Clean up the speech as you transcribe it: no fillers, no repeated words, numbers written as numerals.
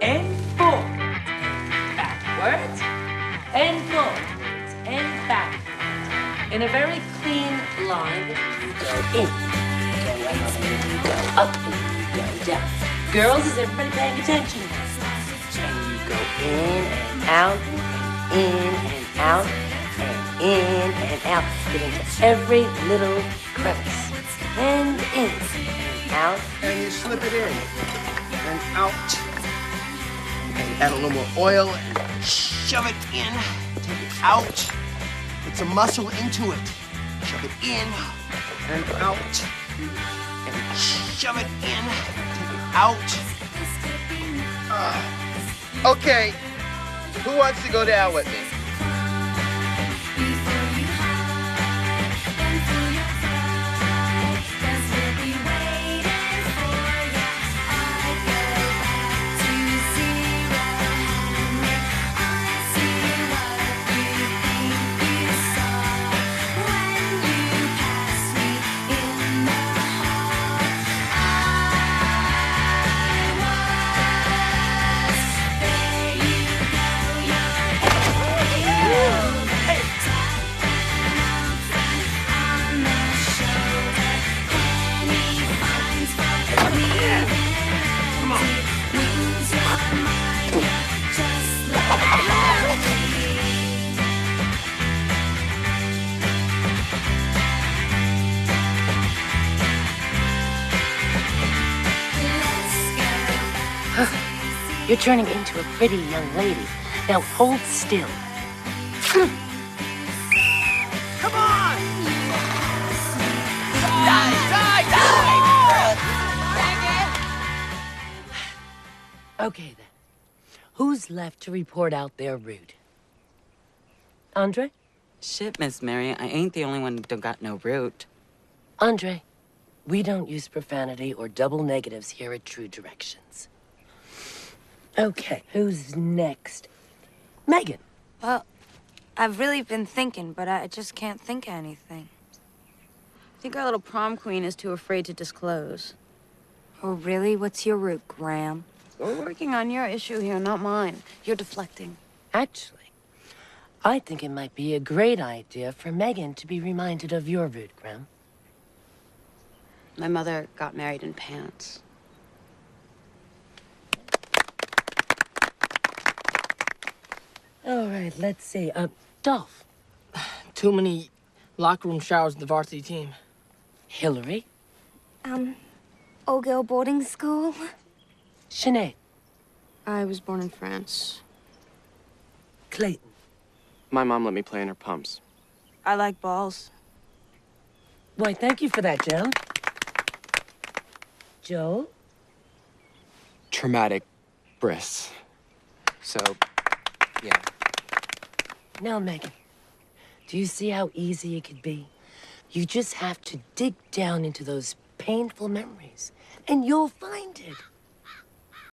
and forwards, and backwards, and forwards, and backwards. In a very clean line, you go in, you go up, you go down. Girls, is everybody paying attention? And you go in and out, in and out, and in and out. Get into every little crevice. And in and out. And you slip it in and out. And you add a little more oil and shove it in. Take it out. Put some muscle into it. Shove it in and out. And shove it in. Take it out. Okay, who wants to go down with me? You're turning into a pretty young lady. Now hold still. Come on! Okay, then. Who's left to report out their route? Andre? Shit, Miss Mary, I ain't the only one who don't got no root. Andre, we don't use profanity or double negatives here at True Directions. Okay, who's next? Megan. Well, I've really been thinking, but I just can't think of anything. I think our little prom queen is too afraid to disclose. Oh, really? What's your route, Graham? We're working on your issue here, not mine. You're deflecting. Actually, I think it might be a great idea for Megan to be reminded of your route, Graham. My mother got married in pants. All right, let's see. Dolph. Too many locker room showers with the varsity team. Hillary. All-girl boarding school? Sinead. I was born in France. Clayton. My mom let me play in her pumps. I like balls. Why, thank you for that, Jem. Joel. Traumatic bris. So, yeah. Now, Megan, do you see how easy it could be? You just have to dig down into those painful memories, and you'll find it.